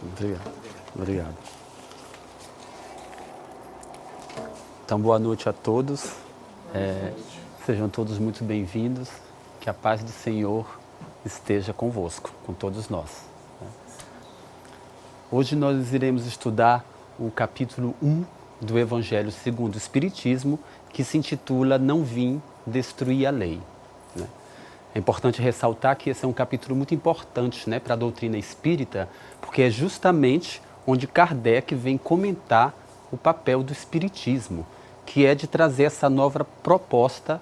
Obrigado. Obrigado. Então, boa noite a todos. Sejam todos muito bem-vindos. Que a paz do Senhor esteja convosco, com todos nós. Hoje nós iremos estudar o capítulo 1 do Evangelho segundo o Espiritismo, que se intitula Não Vim Destruir a Lei. É importante ressaltar que esse é um capítulo muito importante, para a doutrina espírita, porque é justamente onde Kardec vem comentar o papel do Espiritismo, que é de trazer essa nova proposta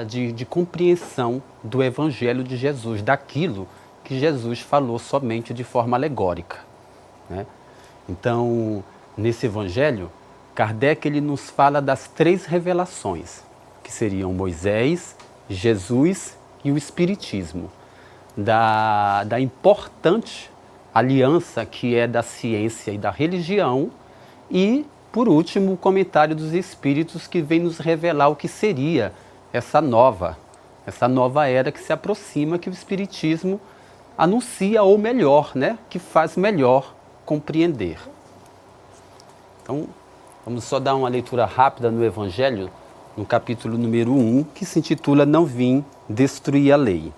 de compreensão do Evangelho de Jesus, daquilo que Jesus falou somente de forma alegórica. Então, nesse Evangelho, Kardec ele nos fala das 3 revelações, que seriam Moisés, Jesus e o Espiritismo, da importante aliança que é da ciência e da religião e, por último, o comentário dos Espíritos que vem nos revelar o que seria essa nova era que se aproxima, que o Espiritismo anuncia, ou melhor, que faz melhor compreender. Então, vamos só dar uma leitura rápida no Evangelho, no capítulo número 1, que se intitula Não Vim Destruir a Lei.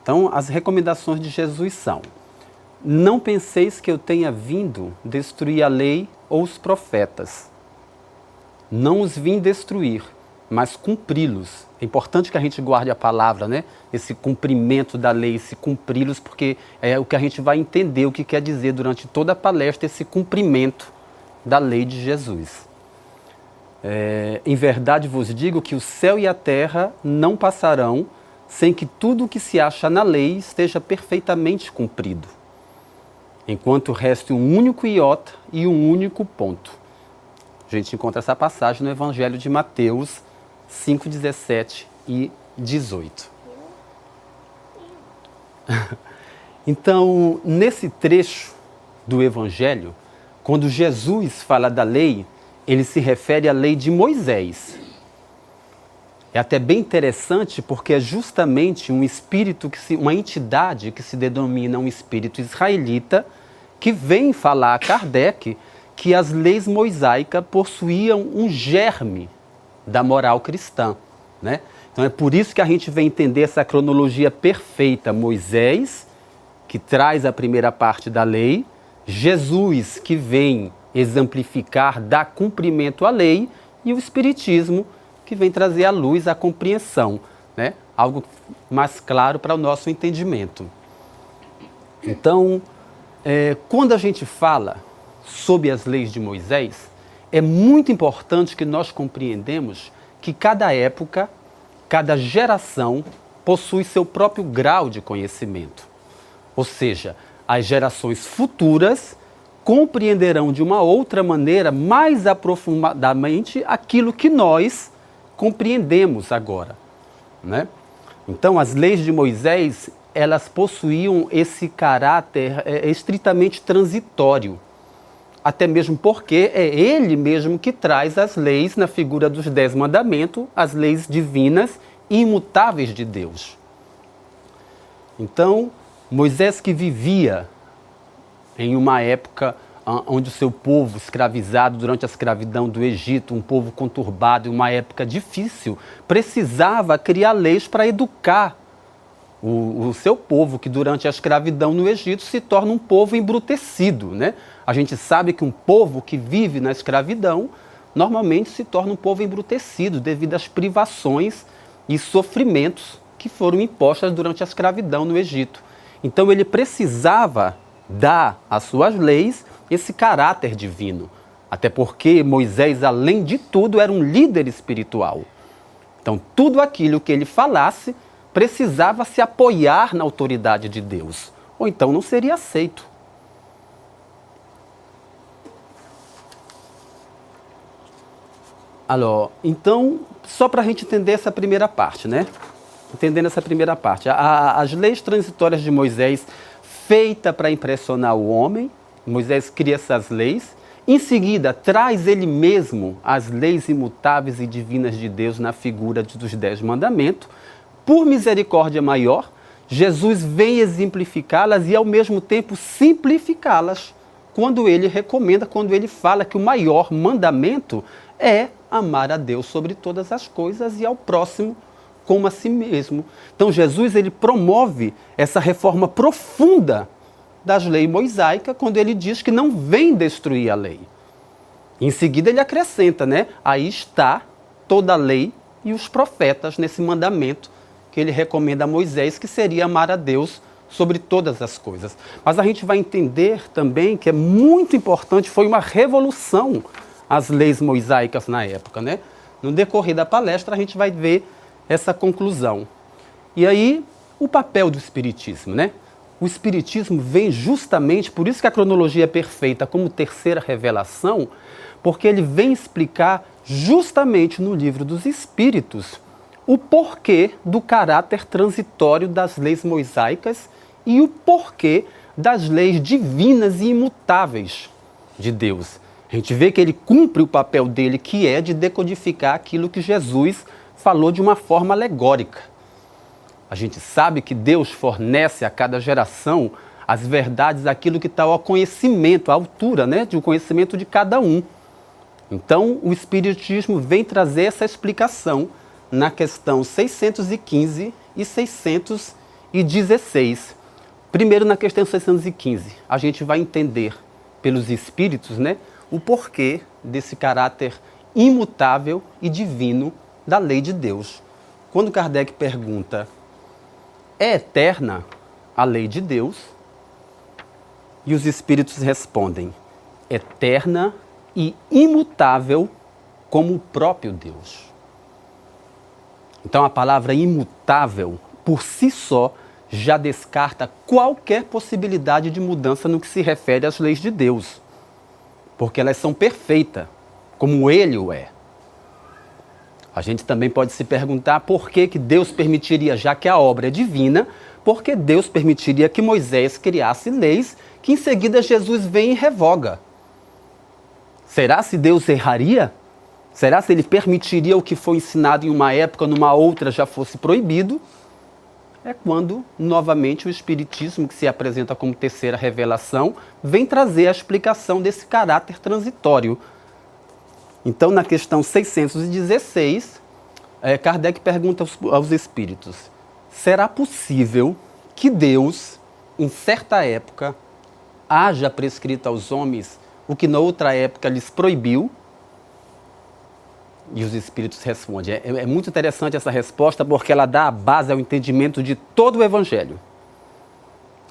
Então, as recomendações de Jesus são: não penseis que eu tenha vindo destruir a lei ou os profetas. Não os vim destruir, mas cumpri-los. É importante que a gente guarde a palavra, esse cumprimento da lei, esse cumpri-los, porque é o que a gente vai entender o que quer dizer durante toda a palestra, esse cumprimento da lei de Jesus. Em verdade vos digo que o céu e a terra não passarão sem que tudo o que se acha na lei esteja perfeitamente cumprido, enquanto reste um único iota e um único ponto. A gente encontra essa passagem no Evangelho de Mateus 5, 17 e 18. Então, nesse trecho do Evangelho, quando Jesus fala da lei, ele se refere à lei de Moisés. É até bem interessante porque é justamente um espírito, uma entidade que se denomina um espírito israelita, que vem falar a Kardec que as leis mosaicas possuíam um germe da moral cristã. Então é por isso que a gente vem entender essa cronologia perfeita. Moisés, que traz a primeira parte da lei, Jesus, que vem exemplificar, dar cumprimento à lei, e o Espiritismo, que vem trazer à luz a compreensão, algo mais claro para o nosso entendimento. Então, quando a gente fala sobre as leis de Moisés, é muito importante que nós compreendemos que cada época, cada geração possui seu próprio grau de conhecimento. Ou seja, as gerações futuras compreenderão de uma outra maneira, mais aprofundadamente, aquilo que nós compreendemos agora. Então, as leis de Moisés, elas possuíam esse caráter estritamente transitório, até mesmo porque é ele mesmo que traz as leis na figura dos 10 mandamentos, as leis divinas e imutáveis de Deus. Então, Moisés, que vivia em uma época onde o seu povo escravizado durante a escravidão do Egito, um povo conturbado, em uma época difícil, precisava criar leis para educar o seu povo, que durante a escravidão no Egito se torna um povo embrutecido. A gente sabe que um povo que vive na escravidão normalmente se torna um povo embrutecido devido às privações e sofrimentos que foram impostas durante a escravidão no Egito. Então ele precisava dar às suas leis esse caráter divino, até porque Moisés, além de tudo, era um líder espiritual. Então tudo aquilo que ele falasse precisava se apoiar na autoridade de Deus, ou então não seria aceito. Então, só para a gente entender essa primeira parte, Entendendo essa primeira parte, as leis transitórias de Moisés, feita para impressionar o homem, Moisés cria essas leis, em seguida traz ele mesmo as leis imutáveis e divinas de Deus na figura dos 10 mandamentos, por misericórdia maior, Jesus vem exemplificá-las e, ao mesmo tempo, simplificá-las, quando ele recomenda, quando ele fala que o maior mandamento é amar a Deus sobre todas as coisas e ao próximo como a si mesmo. Então, Jesus ele promove essa reforma profunda das leis mosaicas, quando ele diz que não vem destruir a lei. Em seguida, ele acrescenta, né? Aí está toda a lei e os profetas nesse mandamento que ele recomenda a Moisés, que seria amar a Deus sobre todas as coisas. Mas a gente vai entender também que é muito importante, foi uma revolução as leis mosaicas na época, né? No decorrer da palestra a gente vai ver essa conclusão. E aí, o papel do Espiritismo, né? O Espiritismo vem justamente, por isso que a cronologia é perfeita, como terceira revelação, porque ele vem explicar justamente no Livro dos Espíritos o porquê do caráter transitório das leis mosaicas e o porquê das leis divinas e imutáveis de Deus. A gente vê que ele cumpre o papel dele, que é de decodificar aquilo que Jesus falou de uma forma alegórica. A gente sabe que Deus fornece a cada geração as verdades daquilo que está ao conhecimento, à altura, né, do conhecimento de cada um. Então, o Espiritismo vem trazer essa explicação na questão 615 e 616. Primeiro, na questão 615, a gente vai entender pelos Espíritos, né, o porquê desse caráter imutável e divino da lei de Deus. Quando Kardec pergunta, é eterna a lei de Deus? E os Espíritos respondem, eterna e imutável como o próprio Deus. Então a palavra imutável, por si só, já descarta qualquer possibilidade de mudança no que se refere às leis de Deus. Porque elas são perfeitas, como Ele o é. A gente também pode se perguntar por que Deus permitiria, já que a obra é divina, por que Deus permitiria que Moisés criasse leis que em seguida Jesus vem e revoga? Será se Deus erraria? Será se ele permitiria o que foi ensinado em uma época, numa outra já fosse proibido? É quando, novamente, o Espiritismo, que se apresenta como terceira revelação, vem trazer a explicação desse caráter transitório. Então, na questão 616, Kardec pergunta aos Espíritos, será possível que Deus, em certa época, haja prescrito aos homens o que na outra época lhes proibiu? E os Espíritos respondem. É muito interessante essa resposta porque ela dá a base ao entendimento de todo o Evangelho.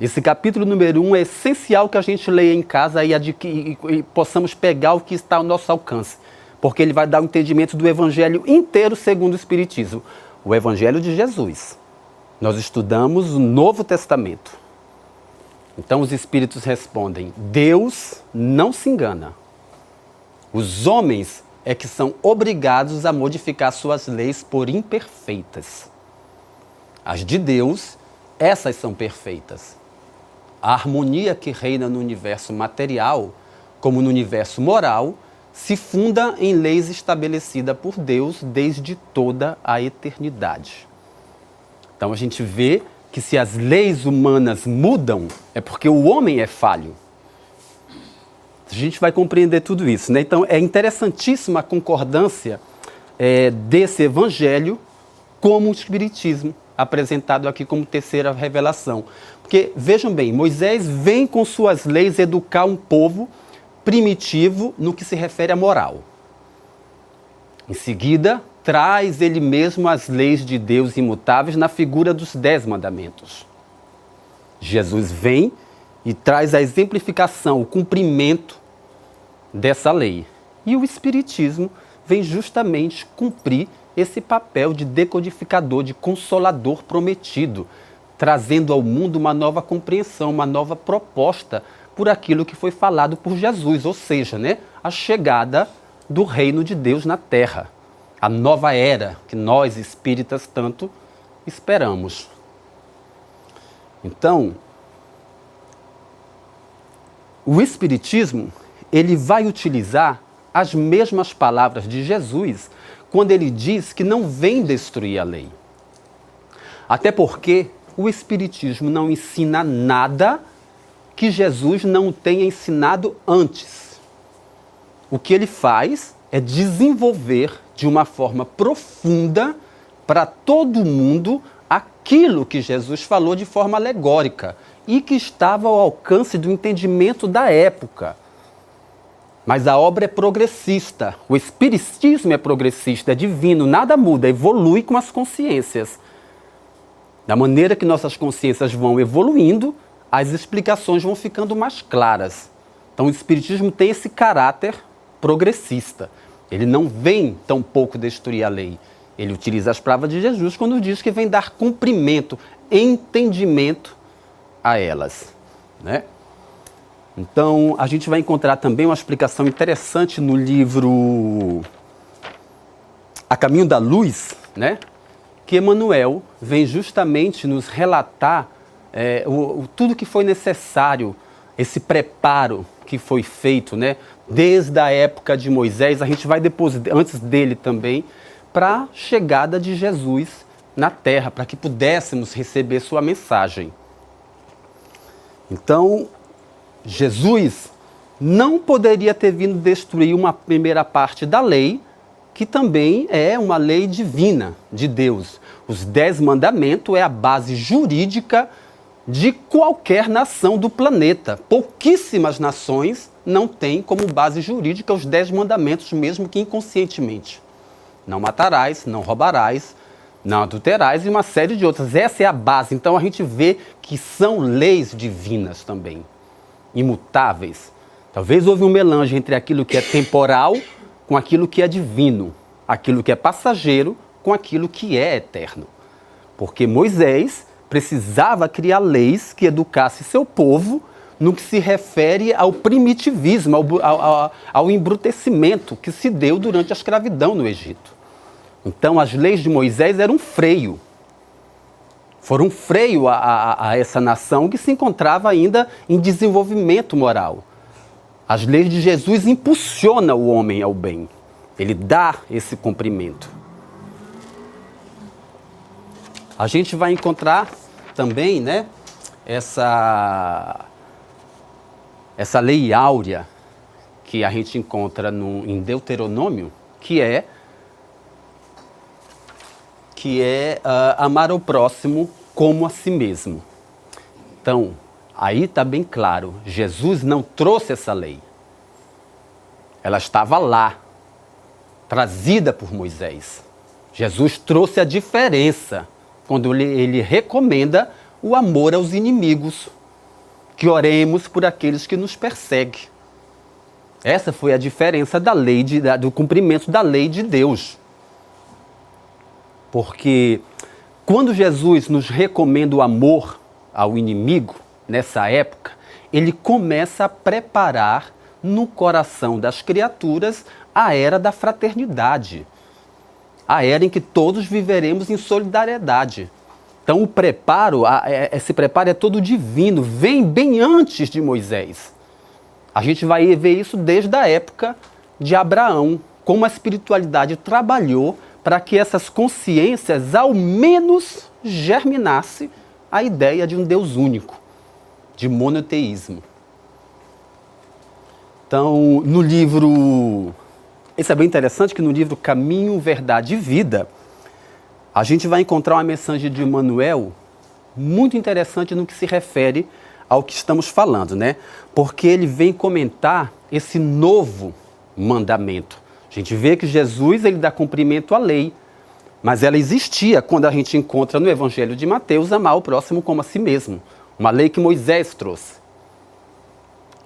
Esse capítulo número 1 é essencial que a gente leia em casa e possamos pegar o que está ao nosso alcance. Porque ele vai dar o entendimento do Evangelho inteiro segundo o Espiritismo. O Evangelho de Jesus. Nós estudamos o Novo Testamento. Então os Espíritos respondem, Deus não se engana. Os homens é que são obrigados a modificar suas leis por imperfeitas. As de Deus, essas são perfeitas. A harmonia que reina no universo material, como no universo moral, se funda em leis estabelecidas por Deus desde toda a eternidade. Então a gente vê que se as leis humanas mudam, é porque o homem é falho. A gente vai compreender tudo isso, né? Então é interessantíssima a concordância desse evangelho como o Espiritismo, apresentado aqui como terceira revelação. Porque, vejam bem, Moisés vem com suas leis educar um povo primitivo no que se refere à moral. Em seguida, traz ele mesmo as leis de Deus imutáveis na figura dos 10 mandamentos. Jesus vem e traz a exemplificação, o cumprimento dessa lei. E o Espiritismo vem justamente cumprir esse papel de decodificador, de consolador prometido, trazendo ao mundo uma nova compreensão, uma nova proposta por aquilo que foi falado por Jesus, ou seja, né, a chegada do reino de Deus na Terra, a nova era que nós espíritas tanto esperamos. Então, o Espiritismo, ele vai utilizar as mesmas palavras de Jesus quando ele diz que não vem destruir a lei. Até porque o Espiritismo não ensina nada que Jesus não tenha ensinado antes. O que ele faz é desenvolver de uma forma profunda para todo mundo aquilo que Jesus falou de forma alegórica e que estava ao alcance do entendimento da época. Mas a obra é progressista, o Espiritismo é progressista, é divino, nada muda, evolui com as consciências. Da maneira que nossas consciências vão evoluindo, as explicações vão ficando mais claras. Então o Espiritismo tem esse caráter progressista. Ele não vem tampouco destruir a lei. Ele utiliza as palavras de Jesus quando diz que vem dar cumprimento, entendimento a elas, né? Então, a gente vai encontrar também uma explicação interessante no livro A Caminho da Luz, né? Que Emmanuel vem justamente nos relatar tudo que foi necessário, esse preparo que foi feito, né? Desde a época de Moisés, a gente vai depois, antes dele também, para a chegada de Jesus na Terra, para que pudéssemos receber sua mensagem. Então, Jesus não poderia ter vindo destruir uma primeira parte da lei, que também é uma lei divina de Deus. Os 10 mandamentos é a base jurídica de qualquer nação do planeta. Pouquíssimas nações não têm como base jurídica os 10 mandamentos, mesmo que inconscientemente. Não matarás, não roubarás, não adulterarás e uma série de outras. Essa é a base. Então a gente vê que são leis divinas também, imutáveis. Talvez houve um melange entre aquilo que é temporal com aquilo que é divino, aquilo que é passageiro com aquilo que é eterno. Porque Moisés precisava criar leis que educassem seu povo no que se refere ao primitivismo, ao embrutecimento que se deu durante a escravidão no Egito. Então as leis de Moisés eram um freio. Foram um freio a essa nação que se encontrava ainda em desenvolvimento moral. As leis de Jesus impulsionam o homem ao bem. Ele dá esse cumprimento. A gente vai encontrar também, né, essa lei áurea que a gente encontra em Deuteronômio, que é amar o próximo como a si mesmo. Então, aí está bem claro, Jesus não trouxe essa lei. Ela estava lá, trazida por Moisés. Jesus trouxe a diferença quando ele recomenda o amor aos inimigos, que oremos por aqueles que nos perseguem. Essa foi a diferença da lei do cumprimento da lei de Deus. Porque quando Jesus nos recomenda o amor ao inimigo, nessa época, ele começa a preparar no coração das criaturas a era da fraternidade. A era em que todos viveremos em solidariedade. Então o preparo, esse preparo é todo divino, vem bem antes de Moisés. A gente vai ver isso desde a época de Abraão, como a espiritualidade trabalhou para que essas consciências ao menos germinasse a ideia de um Deus único, de monoteísmo. Então, no livro... Isso é bem interessante, que no livro Caminho, Verdade e Vida, a gente vai encontrar uma mensagem de Emmanuel muito interessante no que se refere ao que estamos falando, né? Porque ele vem comentar esse novo mandamento. A gente vê que Jesus ele dá cumprimento à lei, mas ela existia quando a gente encontra no Evangelho de Mateus amar o próximo como a si mesmo. Uma lei que Moisés trouxe.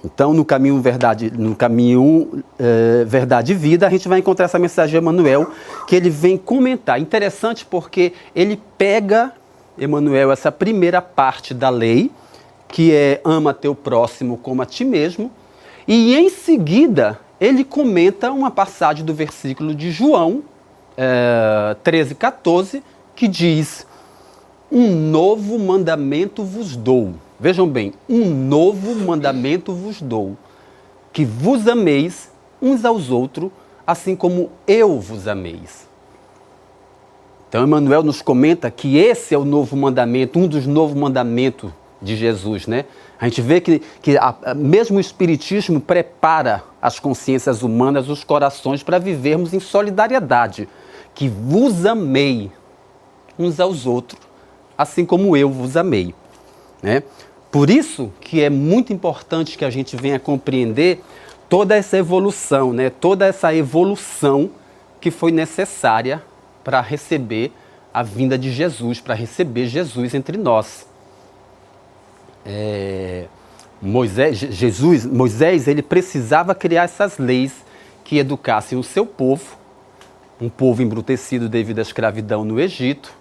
Então, no caminho Verdade e Vida, a gente vai encontrar essa mensagem de Emmanuel, que ele vem comentar. Interessante porque ele pega, Emmanuel, essa primeira parte da lei, que é ama teu próximo como a ti mesmo, e em seguida ele comenta uma passagem do versículo de João 13,14, que diz: um novo mandamento vos dou. Vejam bem, um novo mandamento vos dou, que vos ameis uns aos outros, assim como eu vos ameis. Então, Emmanuel nos comenta que esse é o novo mandamento, um dos novos mandamentos de Jesus, né? A gente vê que mesmo o Espiritismo prepara as consciências humanas, os corações, para vivermos em solidariedade. Que vos amei uns aos outros, assim como eu vos amei, né? Por isso que é muito importante que a gente venha compreender toda essa evolução, né? Toda essa evolução que foi necessária para receber a vinda de Jesus, para receber Jesus entre nós. Moisés, ele precisava criar essas leis que educassem o seu povo, um povo embrutecido devido à escravidão no Egito.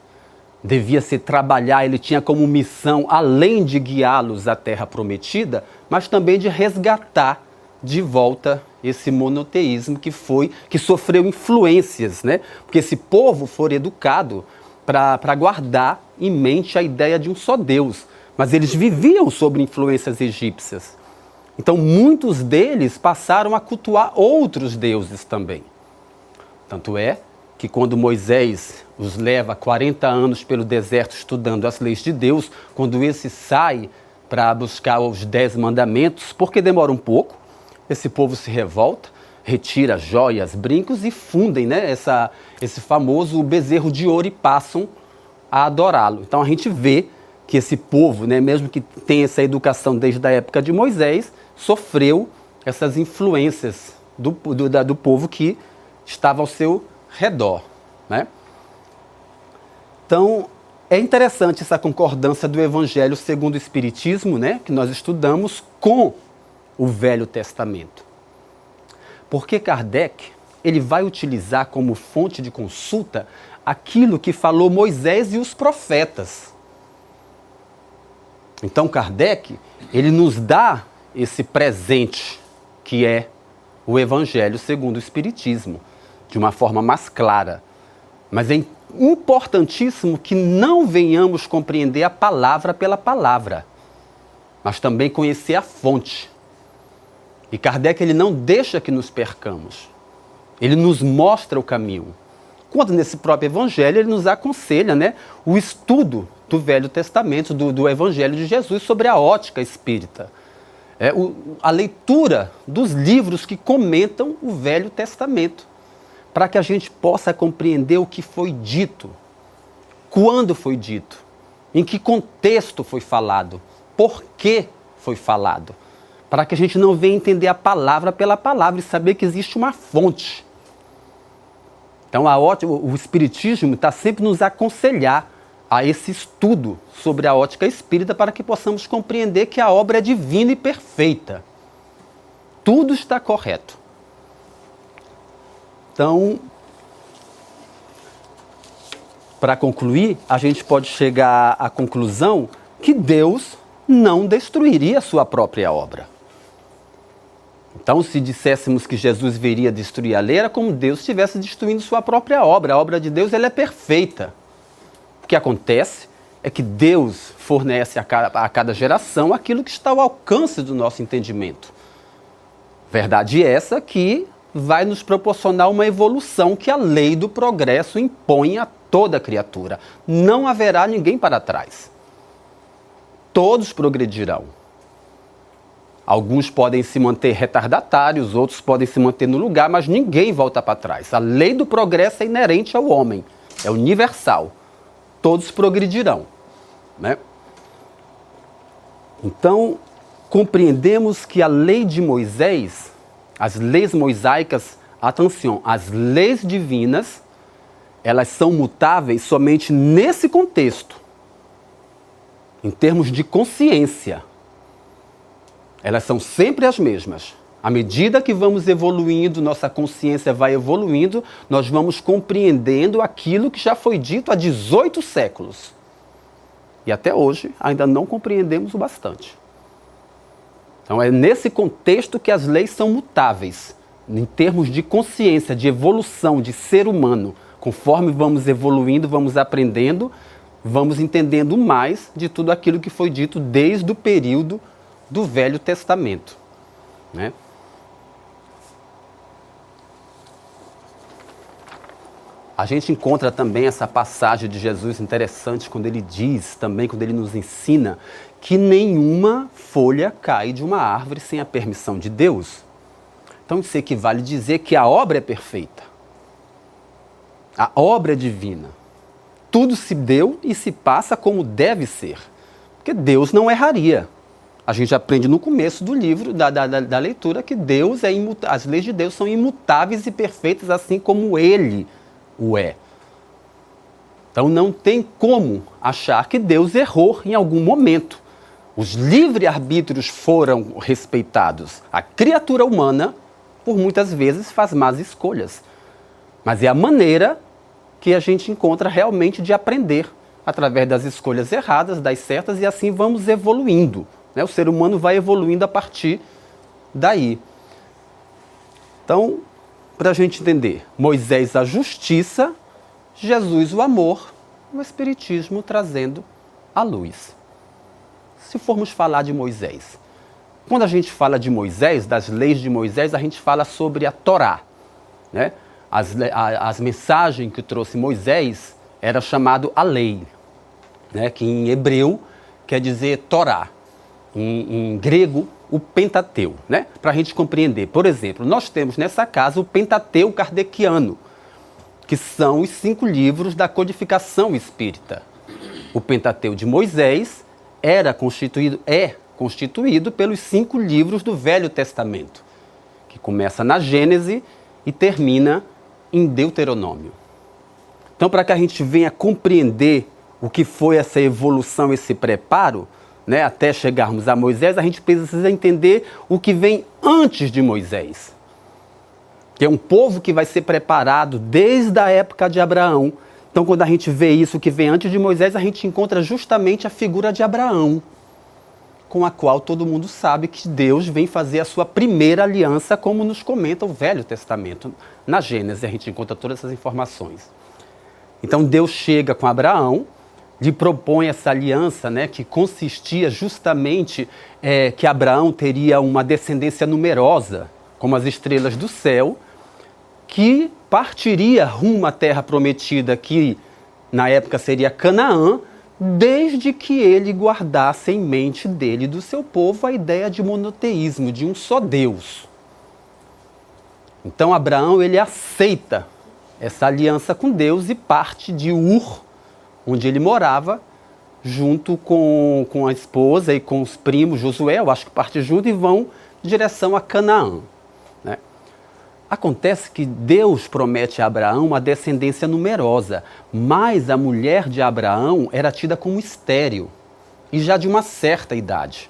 Devia se trabalhar, ele tinha como missão, além de guiá-los à terra prometida, mas também de resgatar de volta esse monoteísmo que sofreu influências, né? Porque esse povo foi educado para guardar em mente a ideia de um só Deus, mas eles viviam sob influências egípcias. Então muitos deles passaram a cultuar outros deuses também. Tanto é que quando Moisés os leva 40 anos pelo deserto estudando as leis de Deus, quando esse sai para buscar os 10 mandamentos, porque demora um pouco, esse povo se revolta, retira joias, brincos e fundem, né, esse famoso bezerro de ouro e passam a adorá-lo. Então a gente vê que esse povo, né, mesmo que tenha essa educação desde a época de Moisés, sofreu essas influências do povo que estava ao seu redor, né? Então, é interessante essa concordância do Evangelho segundo o Espiritismo, né, que nós estudamos, com o Velho Testamento. Porque Kardec, ele vai utilizar como fonte de consulta aquilo que falou Moisés e os profetas. Então, Kardec, ele nos dá esse presente que é o Evangelho segundo o Espiritismo, de uma forma mais clara. Mas é importantíssimo que não venhamos compreender a palavra pela palavra, mas também conhecer a fonte. E Kardec, ele não deixa que nos percamos. Ele nos mostra o caminho. Quando nesse próprio Evangelho ele nos aconselha, né, o estudo do Velho Testamento, do Evangelho de Jesus sobre a ótica espírita. A leitura dos livros que comentam o Velho Testamento, para que a gente possa compreender o que foi dito, quando foi dito, em que contexto foi falado, por que foi falado, para que a gente não venha entender a palavra pela palavra e saber que existe uma fonte. Então o Espiritismo está sempre nos aconselhar a esse estudo sobre a ótica espírita para que possamos compreender que a obra é divina e perfeita. Tudo está correto. Então, para concluir, a gente pode chegar à conclusão que Deus não destruiria a sua própria obra. Então, se disséssemos que Jesus viria destruir a lei, era como Deus estivesse destruindo sua própria obra. A obra de Deus, ela é perfeita. O que acontece é que Deus fornece a cada geração aquilo que está ao alcance do nosso entendimento. Verdade essa que vai nos proporcionar uma evolução que a lei do progresso impõe a toda criatura. Não haverá ninguém para trás. Todos progredirão. Alguns podem se manter retardatários, outros podem se manter no lugar, mas ninguém volta para trás. A lei do progresso é inerente ao homem, é universal. Todos progredirão, né? Então, compreendemos que a lei de Moisés, as leis mosaicas, atenção, as leis divinas, elas são mutáveis somente nesse contexto, em termos de consciência. Elas são sempre as mesmas. À medida que vamos evoluindo, nossa consciência vai evoluindo, nós vamos compreendendo aquilo que já foi dito há 18 séculos. E até hoje ainda não compreendemos o bastante. Então é nesse contexto que as leis são mutáveis, em termos de consciência, de evolução, de ser humano. Conforme vamos evoluindo, vamos aprendendo, vamos entendendo mais de tudo aquilo que foi dito desde o período do Velho Testamento, né? A gente encontra também essa passagem de Jesus interessante quando ele diz, também quando ele nos ensina, que nenhuma folha cai de uma árvore sem a permissão de Deus. Então isso equivale a dizer que a obra é perfeita. A obra é divina. Tudo se deu e se passa como deve ser. Porque Deus não erraria. A gente aprende no começo do livro, da leitura, que Deus é as leis de Deus são imutáveis e perfeitas, assim como Ele o é. Então não tem como achar que Deus errou em algum momento. Os livre-arbítrios foram respeitados. A criatura humana, por muitas vezes, faz más escolhas. Mas é a maneira que a gente encontra realmente de aprender, através das escolhas erradas, das certas, e assim vamos evoluindo. Né? O ser humano vai evoluindo a partir daí. Então, para a gente entender, Moisés a justiça, Jesus o amor, o Espiritismo trazendo a luz. Se formos falar de Moisés, quando a gente fala de Moisés, das leis de Moisés, a gente fala sobre a Torá, né? As mensagens que trouxe Moisés era chamado a lei, né? Que em hebreu quer dizer Torá, em grego o Pentateu, né? Para a gente compreender. Por exemplo, nós temos nessa casa o Pentateu kardeciano, que são os 5 livros da codificação espírita. O Pentateu de Moisés é constituído pelos 5 livros do Velho Testamento, que começa na Gênese e termina em Deuteronômio. Então, para que a gente venha compreender o que foi essa evolução, esse preparo, né, até chegarmos a Moisés, a gente precisa entender o que vem antes de Moisés, que é um povo que vai ser preparado desde a época de Abraão. Então, quando a gente vê isso que vem antes de Moisés, a gente encontra justamente a figura de Abraão, com a qual todo mundo sabe que Deus vem fazer a sua primeira aliança, como nos comenta o Velho Testamento. Na Gênesis a gente encontra todas essas informações. Então Deus chega com Abraão, lhe propõe essa aliança, né, que consistia justamente que Abraão teria uma descendência numerosa, como as estrelas do céu, que partiria rumo à terra prometida, que na época seria Canaã, desde que ele guardasse em mente dele e do seu povo a ideia de monoteísmo, de um só Deus. Então Abraão, ele aceita essa aliança com Deus e parte de Ur, onde ele morava, junto com a esposa e com os primos, Josué, eu acho que parte junto, e vão em direção a Canaã, né? Acontece que Deus promete a Abraão uma descendência numerosa, mas a mulher de Abraão era tida como estéril e já de uma certa idade.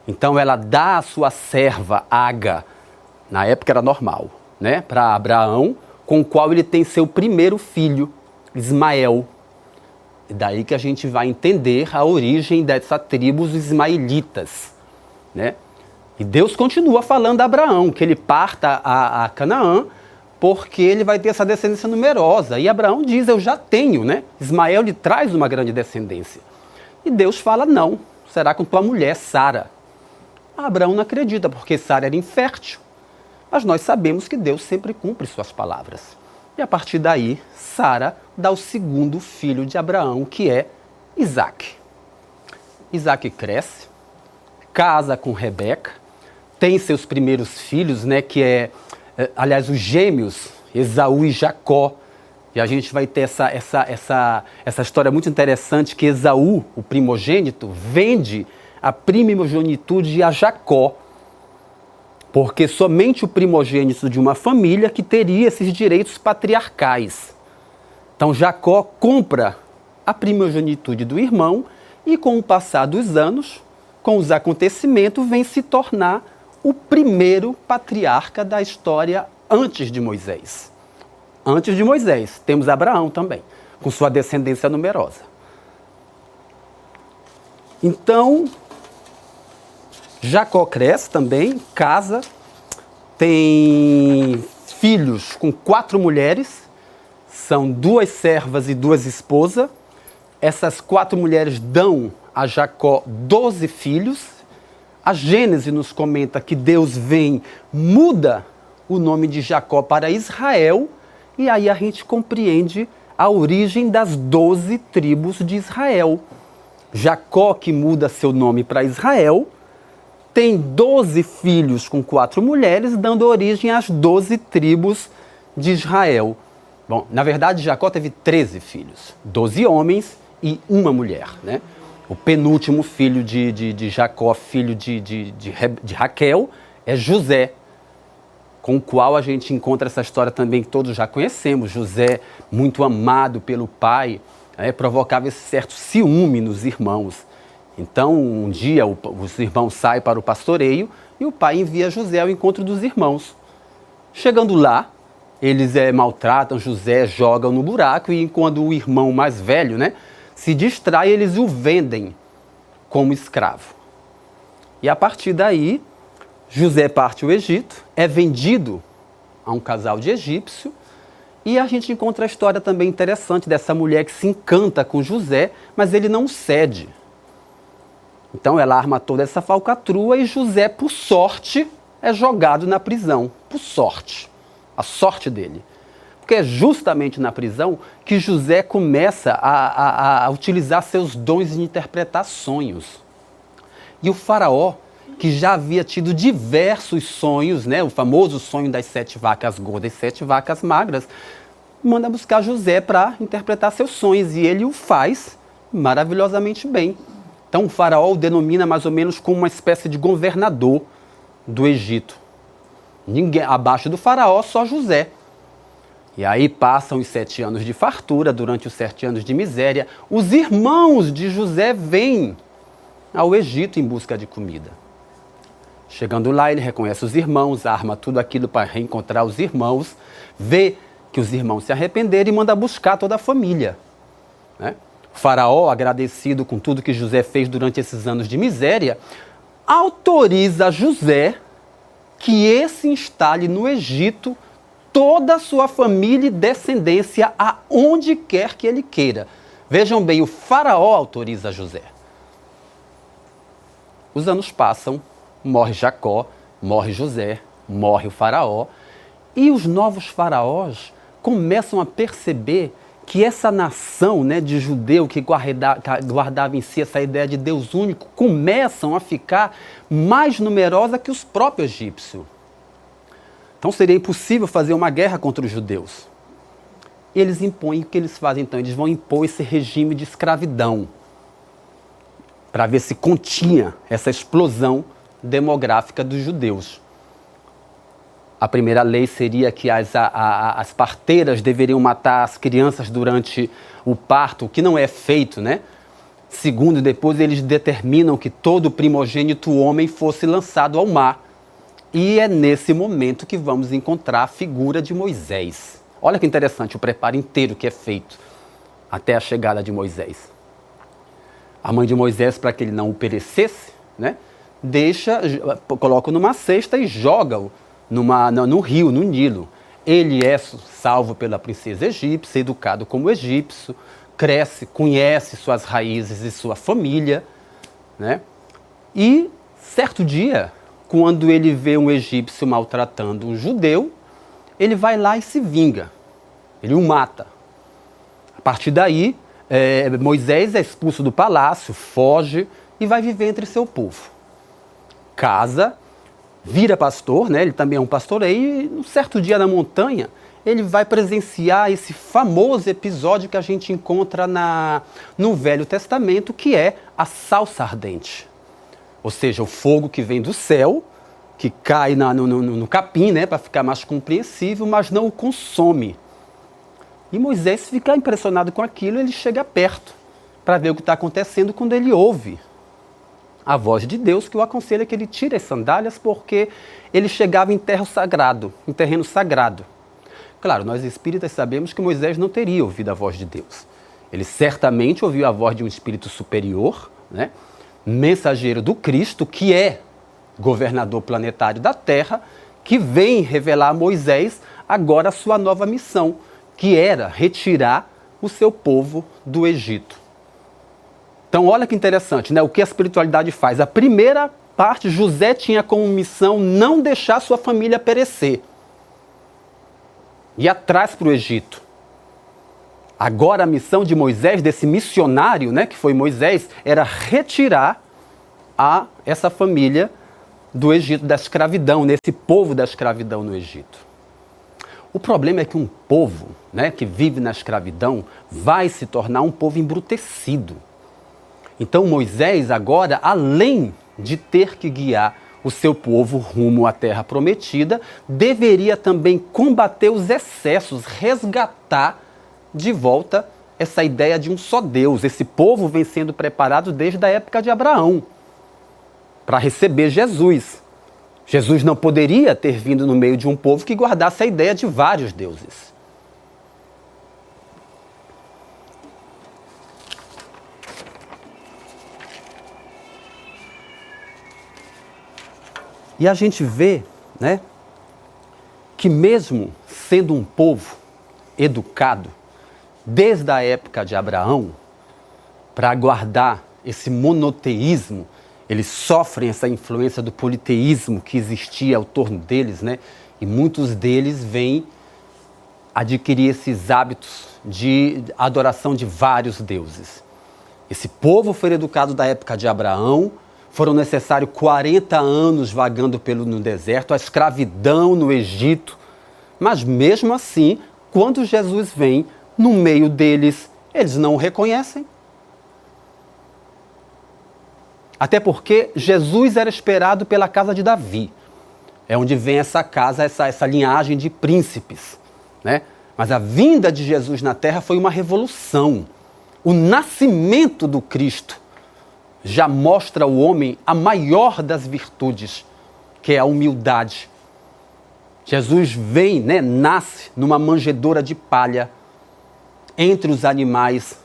Então ela dá a sua serva Ágar, na época era normal, né, para Abraão, com o qual ele tem seu primeiro filho, Ismael. E daí que a gente vai entender a origem dessa tribo, os ismaelitas, né? E Deus continua falando a Abraão que ele parta a Canaã, porque ele vai ter essa descendência numerosa. E Abraão diz, eu já tenho, né? Ismael lhe traz uma grande descendência. E Deus fala, não, será com tua mulher, Sara. Abraão não acredita, porque Sara era infértil. Mas nós sabemos que Deus sempre cumpre suas palavras. E a partir daí, Sara dá o segundo filho de Abraão, que é Isaque. Isaque cresce, casa com Rebeca, tem seus primeiros filhos, né, que aliás, os gêmeos, Esaú e Jacó. E a gente vai ter essa história muito interessante, que Esaú, o primogênito, vende a primogenitude a Jacó, porque somente o primogênito de uma família que teria esses direitos patriarcais. Então Jacó compra a primogenitude do irmão e, com o passar dos anos, com os acontecimentos, vem se tornar o primeiro patriarca da história antes de Moisés. Antes de Moisés, temos Abraão também, com sua descendência numerosa. Então, Jacó cresce também, casa, tem filhos com 4 mulheres, são 2 servas e 2 esposas. Essas 4 mulheres dão a Jacó 12 filhos. A Gênese nos comenta que Deus muda o nome de Jacó para Israel E aí a gente compreende a origem das 12 tribos de Israel. Jacó, que muda seu nome para Israel, tem 12 filhos com 4 mulheres, dando origem às 12 tribos de Israel. Bom, na verdade, Jacó teve 13 filhos, 12 homens e uma mulher, né? O penúltimo filho de Jacó, filho de Raquel, é José, com o qual a gente encontra essa história também que todos já conhecemos. José, muito amado pelo pai, provocava esse certo ciúme nos irmãos. Então, um dia, os irmãos saem para o pastoreio e o pai envia José ao encontro dos irmãos. Chegando lá, eles maltratam José, jogam no buraco, e quando o irmão mais velho, né, se distrai, eles o vendem como escravo. E a partir daí, José parte ao Egito, é vendido a um casal de egípcio, e a gente encontra a história também interessante dessa mulher que se encanta com José, mas ele não cede. Então ela arma toda essa falcatrua e José, por sorte, é jogado na prisão. Por sorte. A sorte dele. Porque é justamente na prisão que José começa a utilizar seus dons de interpretar sonhos. E o faraó, que já havia tido diversos sonhos, né, o famoso sonho das 7 vacas gordas e 7 vacas magras, manda buscar José para interpretar seus sonhos. E ele o faz maravilhosamente bem. Então o faraó o denomina mais ou menos como uma espécie de governador do Egito. Ninguém abaixo do faraó, só José. E aí passam os 7 anos de fartura, durante os 7 anos de miséria, os irmãos de José vêm ao Egito em busca de comida. Chegando lá, ele reconhece os irmãos, arma tudo aquilo para reencontrar os irmãos, vê que os irmãos se arrependeram e manda buscar toda a família, né? O faraó, agradecido com tudo que José fez durante esses anos de miséria, autoriza José que esse instale no Egito toda a sua família e descendência aonde quer que ele queira. Vejam bem, o faraó autoriza José. Os anos passam, morre Jacó, morre José, morre o faraó, e os novos faraós começam a perceber que essa nação, né, de judeu que guardava em si essa ideia de Deus único, começam a ficar mais numerosa que os próprios egípcios. Então seria impossível fazer uma guerra contra os judeus. E eles impõem, o que eles fazem então? Eles vão impor esse regime de escravidão, para ver se continha essa explosão demográfica dos judeus. A primeira lei seria que as parteiras deveriam matar as crianças durante o parto, o que não é feito, né? Segundo, depois eles determinam que todo primogênito homem fosse lançado ao mar. E é nesse momento que vamos encontrar a figura de Moisés. Olha que interessante o preparo inteiro que é feito até a chegada de Moisés. A mãe de Moisés, para que ele não perecesse, né, coloca numa cesta e joga-o no rio, no Nilo. Ele é salvo pela princesa egípcia, educado como egípcio, cresce, conhece suas raízes e sua família, né? E certo dia, quando ele vê um egípcio maltratando um judeu, ele vai lá e se vinga. Ele o mata. A partir daí, Moisés é expulso do palácio, foge e vai viver entre seu povo. Casa, vira pastor, né? Ele também é um pastoreio, e um certo dia na montanha, ele vai presenciar esse famoso episódio que a gente encontra no Velho Testamento, que é a salsa ardente. Ou seja, o fogo que vem do céu, que cai no capim, né, para ficar mais compreensível, mas não o consome. E Moisés fica impressionado com aquilo, ele chega perto para ver o que está acontecendo, quando ele ouve a voz de Deus, que o aconselha que ele tire as sandálias, porque ele chegava em terreno sagrado. Claro, nós espíritas sabemos que Moisés não teria ouvido a voz de Deus. Ele certamente ouviu a voz de um espírito superior, né, mensageiro do Cristo, que é governador planetário da Terra, que vem revelar a Moisés agora a sua nova missão, que era retirar o seu povo do Egito. Então, olha que interessante, né? O que a espiritualidade faz. A primeira parte, José tinha como missão não deixar sua família perecer. ia atrás para o Egito. Agora a missão de Moisés, desse missionário, né, que foi Moisés, era retirar essa família do Egito, da escravidão, nesse povo da escravidão no Egito. O problema é que um povo, né, que vive na escravidão vai se tornar um povo embrutecido. Então Moisés agora, além de ter que guiar o seu povo rumo à terra prometida, deveria também combater os excessos, resgatar de volta essa ideia de um só Deus. Esse povo vem sendo preparado desde a época de Abraão para receber Jesus. Jesus não poderia ter vindo no meio de um povo que guardasse a ideia de vários deuses. E a gente vê, né, que mesmo sendo um povo educado, desde a época de Abraão, para guardar esse monoteísmo, eles sofrem essa influência do politeísmo que existia ao torno deles, né? E muitos deles vêm adquirir esses hábitos de adoração de vários deuses. Esse povo foi educado da época de Abraão, foram necessários 40 anos vagando no deserto, a escravidão no Egito, mas mesmo assim, quando Jesus vem no meio deles, eles não o reconhecem. Até porque Jesus era esperado pela casa de Davi. É onde vem essa casa, essa linhagem de príncipes, né? Mas a vinda de Jesus na terra foi uma revolução. O nascimento do Cristo já mostra ao homem a maior das virtudes, que é a humildade. Jesus vem, né, nasce numa manjedoura de palha, entre os animais,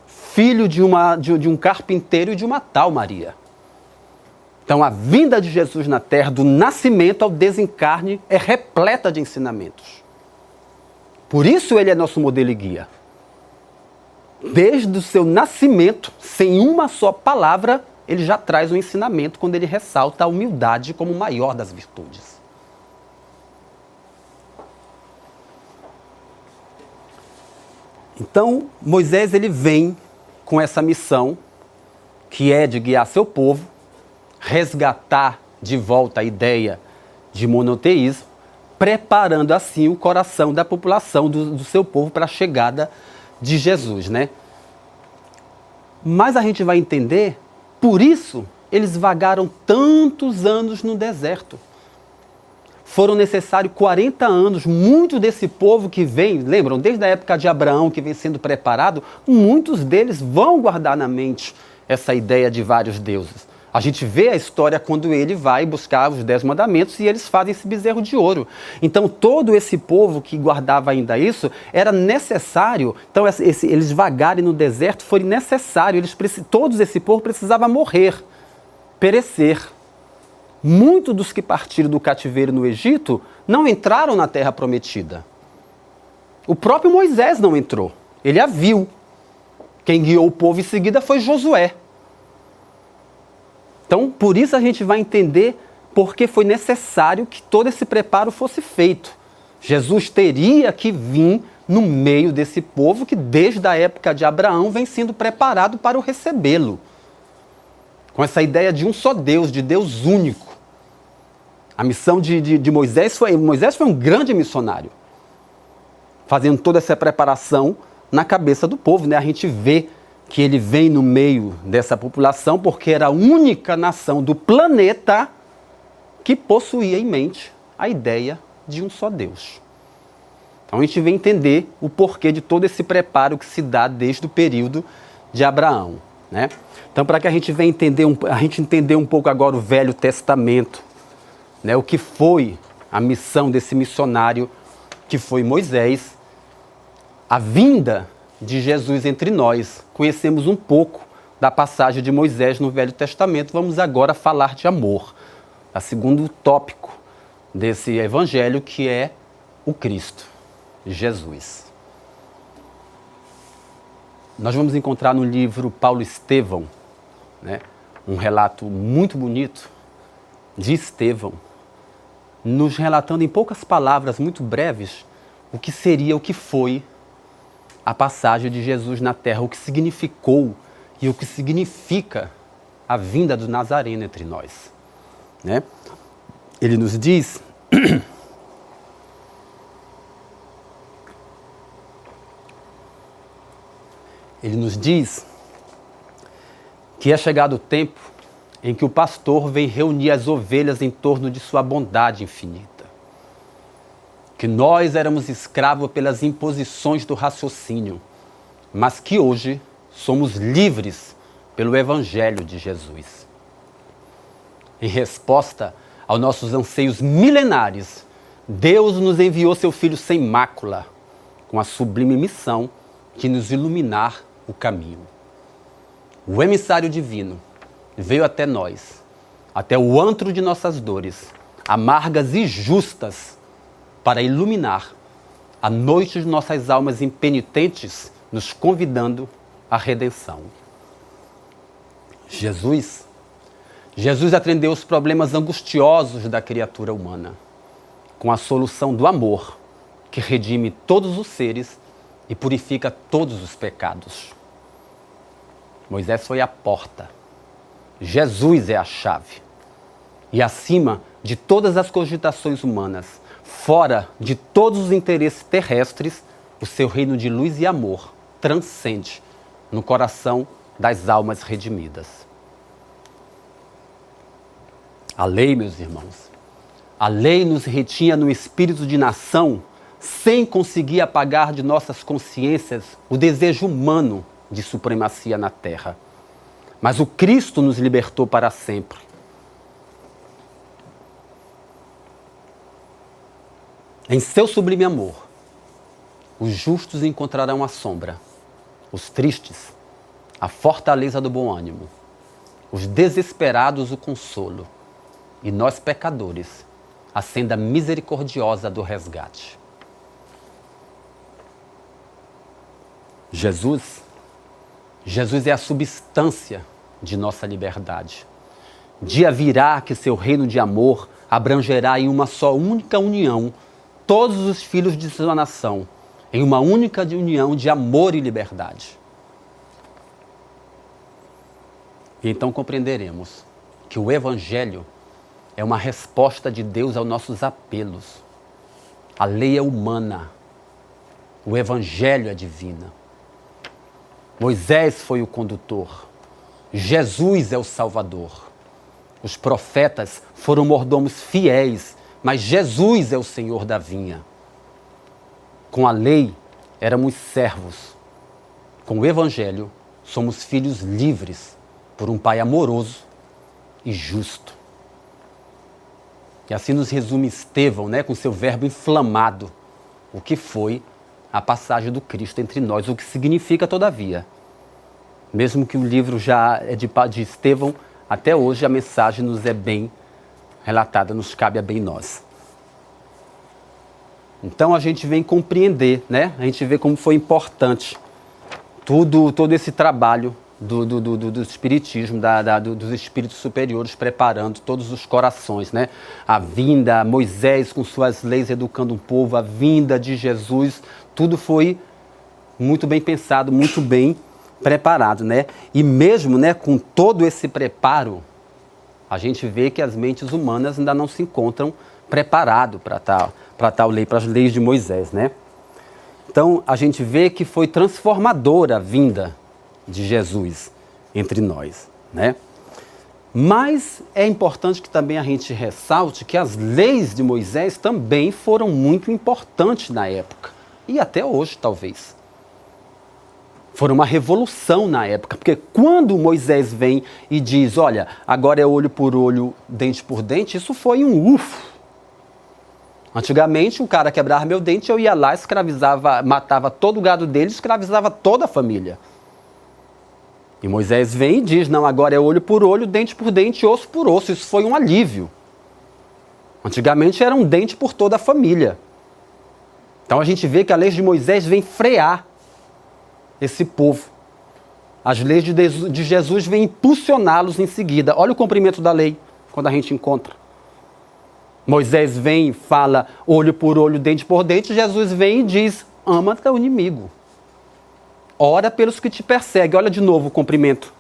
filho de um carpinteiro e de uma tal Maria. Então a vinda de Jesus na terra, do nascimento ao desencarne, é repleta de ensinamentos. Por isso ele é nosso modelo e guia. Desde o seu nascimento, sem uma só palavra, ele já traz um ensinamento quando ele ressalta a humildade como maior das virtudes. Então, Moisés ele vem com essa missão, que é de guiar seu povo, resgatar de volta a ideia de monoteísmo, preparando assim o coração da população, do seu povo, para a chegada de Jesus, né? Mas a gente vai entender, por isso eles vagaram tantos anos no deserto. Foram necessários 40 anos, muito desse povo que vem, lembram, desde a época de Abraão, que vem sendo preparado, muitos deles vão guardar na mente essa ideia de vários deuses. A gente vê a história quando ele vai buscar os 10 mandamentos e eles fazem esse bezerro de ouro. Então todo esse povo que guardava ainda isso, era necessário, então eles vagarem no deserto foi necessário, todo esse povo precisava morrer, perecer. Muitos dos que partiram do cativeiro no Egito não entraram na terra prometida. O próprio Moisés não entrou, ele a viu. Quem guiou o povo em seguida foi Josué. Então, por isso a gente vai entender porque foi necessário que todo esse preparo fosse feito. Jesus teria que vir no meio desse povo que desde a época de Abraão vem sendo preparado para o recebê-lo. Com essa ideia de um só Deus, de Deus único. A missão de Moisés foi um grande missionário, fazendo toda essa preparação na cabeça do povo, né? A gente vê que ele vem no meio dessa população porque era a única nação do planeta que possuía em mente a ideia de um só Deus. Então a gente vem entender o porquê de todo esse preparo que se dá desde o período de Abraão, né? Então, para que a gente venha entender um pouco agora o Velho Testamento, né? O que foi a missão desse missionário que foi Moisés, a vinda de Jesus entre nós. Conhecemos um pouco da passagem de Moisés no Velho Testamento. Vamos agora falar de amor. O segundo tópico desse evangelho, que é o Cristo, Jesus. Nós vamos encontrar no livro Paulo Estevão, né, um relato muito bonito de Estevão, nos relatando em poucas palavras muito breves o que seria, o que foi a passagem de Jesus na terra, o que significou e o que significa a vinda do Nazareno entre nós, né? Ele nos diz que é chegado o tempo em que o pastor vem reunir as ovelhas em torno de sua bondade infinita. Que nós éramos escravos pelas imposições do raciocínio, mas que hoje somos livres pelo Evangelho de Jesus. Em resposta aos nossos anseios milenares, Deus nos enviou seu Filho sem mácula, com a sublime missão de nos iluminar o caminho. O emissário divino veio até nós, até o antro de nossas dores, amargas e justas, para iluminar a noite de nossas almas impenitentes, nos convidando à redenção. Jesus atendeu os problemas angustiosos da criatura humana, com a solução do amor, que redime todos os seres e purifica todos os pecados. Moisés foi a porta. Jesus é a chave. E acima de todas as cogitações humanas, fora de todos os interesses terrestres, o seu reino de luz e amor transcende no coração das almas redimidas. A lei, meus irmãos, a lei nos retinha no espírito de nação, sem conseguir apagar de nossas consciências o desejo humano de supremacia na terra. Mas o Cristo nos libertou para sempre. Em seu sublime amor, os justos encontrarão a sombra, os tristes, a fortaleza do bom ânimo, os desesperados o consolo, e nós, pecadores, a senda misericordiosa do resgate. Jesus é a substância de nossa liberdade. Dia virá que seu reino de amor abrangerá em uma só única união todos os filhos de sua nação, em uma única união de amor e liberdade. E então compreenderemos que o Evangelho é uma resposta de Deus aos nossos apelos. A lei é humana, o Evangelho é divino. Moisés foi o condutor, Jesus é o Salvador. Os profetas foram mordomos fiéis, mas Jesus é o Senhor da vinha. Com a lei, éramos servos. Com o Evangelho, somos filhos livres por um Pai amoroso e justo. E assim nos resume Estevão, né, com seu verbo inflamado, o que foi a passagem do Cristo entre nós, o que significa, todavia. Mesmo que o livro já é de Estevão, até hoje a mensagem nos é bem relatada, nos cabe a bem nós. Então a gente vem compreender, né? A gente vê como foi importante todo esse trabalho do Espiritismo, dos espíritos superiores, preparando todos os corações, né? A vinda, Moisés com suas leis educando um povo, a vinda de Jesus, tudo foi muito bem pensado, muito bem preparado, né? E mesmo, né, com todo esse preparo, a gente vê que as mentes humanas ainda não se encontram preparadas para tal lei, para as leis de Moisés, né? Então, a gente vê que foi transformadora a vinda de Jesus entre nós, né? Mas é importante que também a gente ressalte que as leis de Moisés também foram muito importantes na época, e até hoje, talvez. Foram uma revolução na época, porque quando Moisés vem e diz, olha, agora é olho por olho, dente por dente, isso foi um ufo. Antigamente, o cara quebrava meu dente, eu ia lá, escravizava, matava todo o gado dele, escravizava toda a família. E Moisés vem e diz, não, agora é olho por olho, dente por dente, osso por osso. Isso foi um alívio. Antigamente era um dente por toda a família. Então a gente vê que a lei de Moisés vem frear esse povo. As leis de Jesus vêm impulsioná-los em seguida. Olha o cumprimento da lei, quando a gente encontra. Moisés vem e fala olho por olho, dente por dente. Jesus vem e diz, ama teu inimigo. Ora pelos que te perseguem. Olha de novo o cumprimento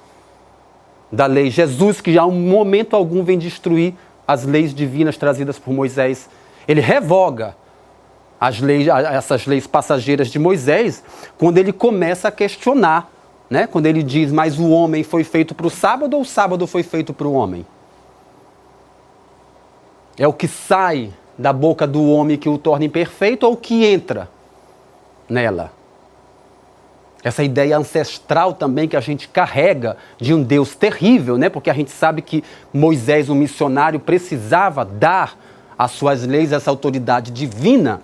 da lei. Jesus, que já em momento algum vem destruir as leis divinas trazidas por Moisés. Ele revoga as leis, essas leis passageiras de Moisés, quando ele começa a questionar, né? Quando ele diz, mas o homem foi feito para o sábado ou o sábado foi feito para o homem? É o que sai da boca do homem que o torna imperfeito ou o que entra nela? Essa ideia ancestral também que a gente carrega de um Deus terrível, né? Porque a gente sabe que Moisés, um missionário, precisava dar às suas leis essa autoridade divina.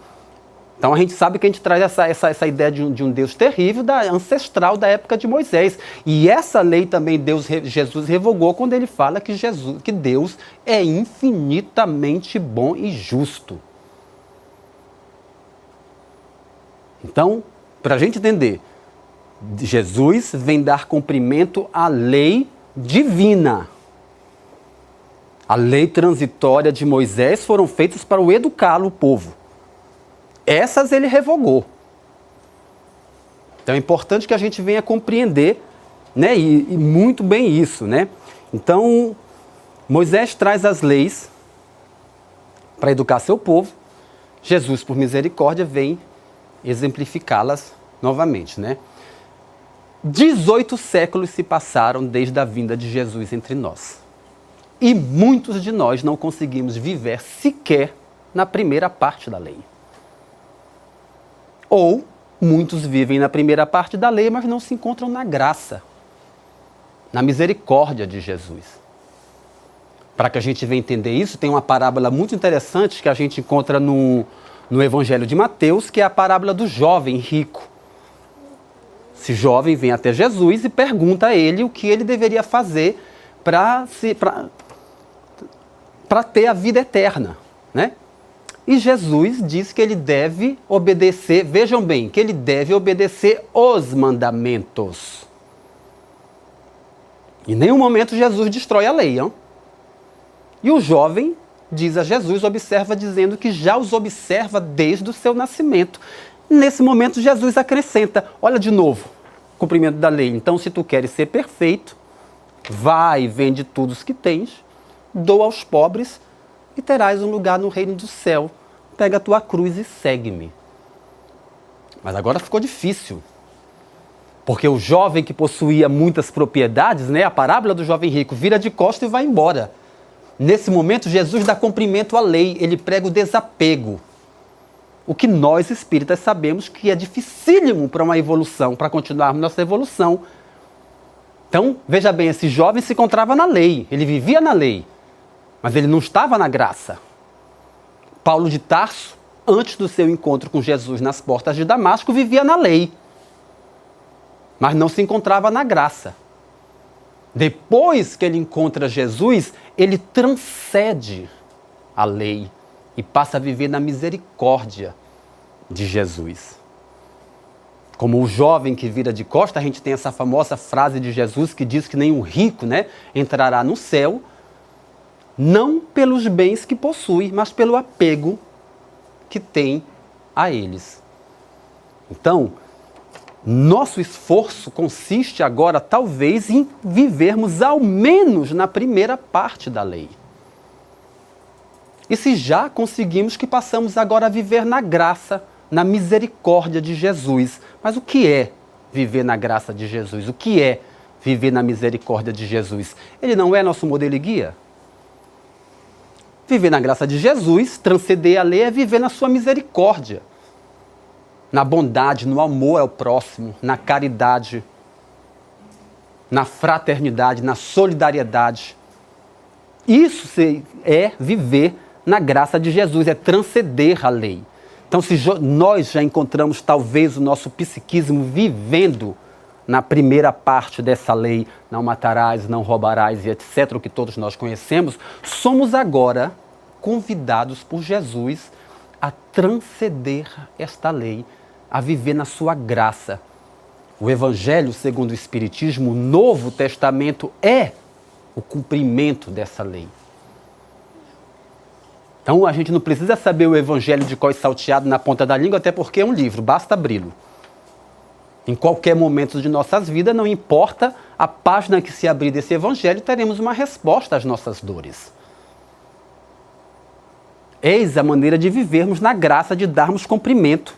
Então a gente sabe que a gente traz essa ideia de um Deus terrível, ancestral da época de Moisés. E essa lei também Jesus revogou quando ele fala que Deus é infinitamente bom e justo. Então, para a gente entender, Jesus vem dar cumprimento à lei divina. A lei transitória de Moisés foram feitas para o educá-lo, o povo. Essas ele revogou. Então é importante que a gente venha compreender, né, e muito bem isso, né? Então, Moisés traz as leis para educar seu povo. Jesus, por misericórdia, vem exemplificá-las novamente, né? 18 séculos se passaram desde a vinda de Jesus entre nós. E muitos de nós não conseguimos viver sequer na primeira parte da lei. Ou muitos vivem na primeira parte da lei, mas não se encontram na graça, na misericórdia de Jesus. Para que a gente venha entender isso, tem uma parábola muito interessante que a gente encontra no Evangelho de Mateus, que é a parábola do jovem rico. Esse jovem vem até Jesus e pergunta a ele o que ele deveria fazer para ter a vida eterna, né? E Jesus diz que ele deve obedecer, vejam bem, que ele deve obedecer os mandamentos. Em nenhum momento Jesus destrói a lei, não? E o jovem diz a Jesus, observa dizendo que já os observa desde o seu nascimento. Nesse momento Jesus acrescenta, olha de novo, cumprimento da lei. Então, se tu queres ser perfeito, vai e vende tudo os que tens, doa aos pobres e terás um lugar no reino do céu. Pega a tua cruz e segue-me. Mas agora ficou difícil. Porque o jovem que possuía muitas propriedades, né, a parábola do jovem rico, vira de costas e vai embora. Nesse momento, Jesus dá cumprimento à lei, ele prega o desapego. O que nós espíritas sabemos que é dificílimo para uma evolução, para continuarmos nossa evolução. Então, veja bem, esse jovem se encontrava na lei, ele vivia na lei, mas ele não estava na graça. Paulo de Tarso, antes do seu encontro com Jesus nas portas de Damasco, vivia na lei, mas não se encontrava na graça. Depois que ele encontra Jesus, ele transcende a lei e passa a viver na misericórdia de Jesus. Como o jovem que vira de costa, a gente tem essa famosa frase de Jesus que diz que nem o rico, né, entrará no céu, não pelos bens que possui, mas pelo apego que tem a eles. Então, nosso esforço consiste agora, talvez, em vivermos ao menos na primeira parte da lei. E se já conseguimos, que passamos agora a viver na graça, na misericórdia de Jesus. Mas o que é viver na graça de Jesus? O que é viver na misericórdia de Jesus? Ele não é nosso modelo e guia? Viver na graça de Jesus, transcender a lei, é viver na sua misericórdia. Na bondade, no amor ao próximo, na caridade, na fraternidade, na solidariedade. Isso é viver na graça de Jesus, é transcender a lei. Então, se nós já encontramos talvez o nosso psiquismo vivendo na primeira parte dessa lei, não matarás, não roubarás e etc., o que todos nós conhecemos, somos agora convidados por Jesus a transcender esta lei, a viver na sua graça. O Evangelho, segundo o Espiritismo, o Novo Testamento é o cumprimento dessa lei. Então a gente não precisa saber o evangelho de cor salteado na ponta da língua, até porque é um livro, basta abri-lo. Em qualquer momento de nossas vidas, não importa a página que se abrir desse evangelho, teremos uma resposta às nossas dores. Eis a maneira de vivermos na graça de darmos cumprimento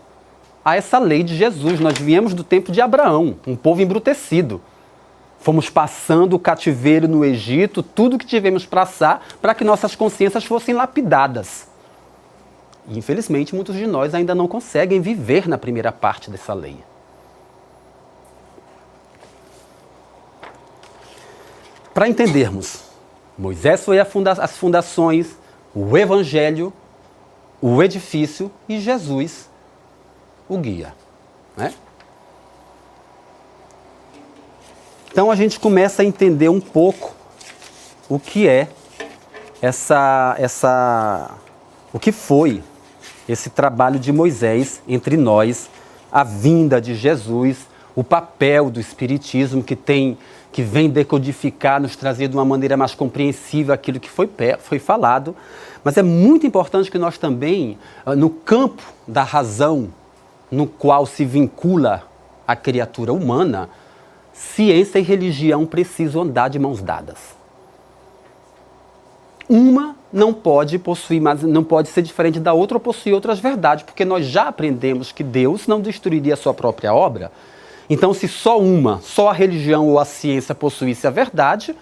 a essa lei de Jesus. Nós viemos do tempo de Abraão, um povo embrutecido. Fomos passando o cativeiro no Egito, tudo que tivemos passar para que nossas consciências fossem lapidadas. E, infelizmente, muitos de nós ainda não conseguem viver na primeira parte dessa lei. Para entendermos, Moisés foi as fundações, o Evangelho, o edifício e Jesus, o guia, né? Então a gente começa a entender um pouco o que é o que foi esse trabalho de Moisés entre nós, a vinda de Jesus, o papel do Espiritismo que vem decodificar, nos trazer de uma maneira mais compreensível aquilo que foi falado. Mas é muito importante que nós também, no campo da razão, no qual se vincula a criatura humana, ciência e religião precisam andar de mãos dadas. Uma não pode possuir, mas não pode ser diferente da outra ou possuir outras verdades, porque nós já aprendemos que Deus não destruiria a sua própria obra. Então, se só a religião ou a ciência possuísse a verdade,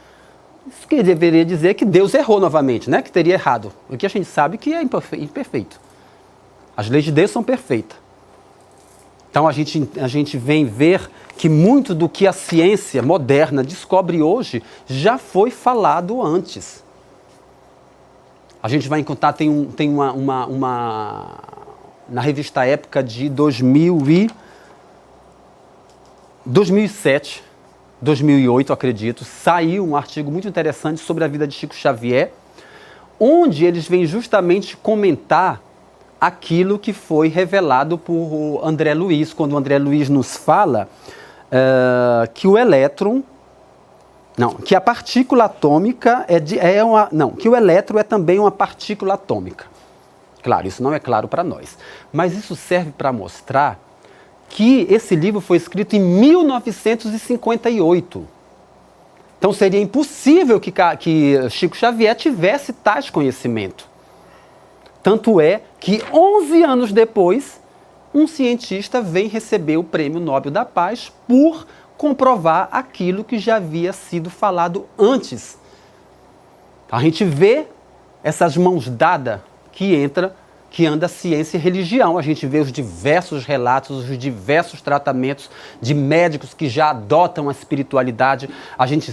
isso que deveria dizer que Deus errou novamente, né? Que teria errado. O que a gente sabe que é imperfeito. As leis de Deus são perfeitas. Então a gente vem ver que muito do que a ciência moderna descobre hoje já foi falado antes. A gente vai encontrar, tem na revista Época de 2007, 2008, acredito, saiu um artigo muito interessante sobre a vida de Chico Xavier, onde eles vêm justamente comentar aquilo que foi revelado por André Luiz, quando o André Luiz nos fala que o elétron, que a partícula atômica que o elétron é também uma partícula atômica. Claro, isso não é claro para nós, mas isso serve para mostrar que esse livro foi escrito em 1958. Então seria impossível que Chico Xavier tivesse tais conhecimentos. Tanto é que 11 anos depois, um cientista vem receber o Prêmio Nobel da Paz por comprovar aquilo que já havia sido falado antes. A gente vê essas mãos dadas que anda ciência e religião. A gente vê os diversos relatos, os diversos tratamentos de médicos que já adotam a espiritualidade. A gente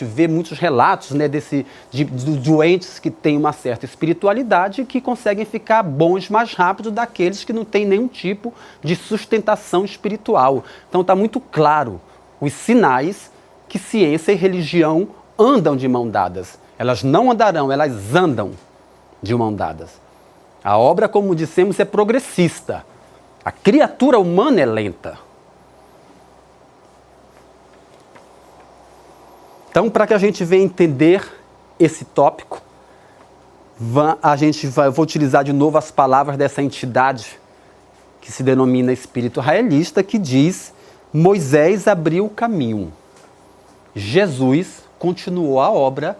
vê muitos relatos, né, de doentes que têm uma certa espiritualidade e que conseguem ficar bons mais rápido daqueles que não têm nenhum tipo de sustentação espiritual. Então está muito claro os sinais que ciência e religião andam de mão dadas. Elas não andarão, elas andam de mão dadas. A obra, como dissemos, é progressista. A criatura humana é lenta. Então, para que a gente venha entender esse tópico, eu vou utilizar de novo as palavras dessa entidade que se denomina espírito raelista, que diz: Moisés abriu o caminho, Jesus continuou a obra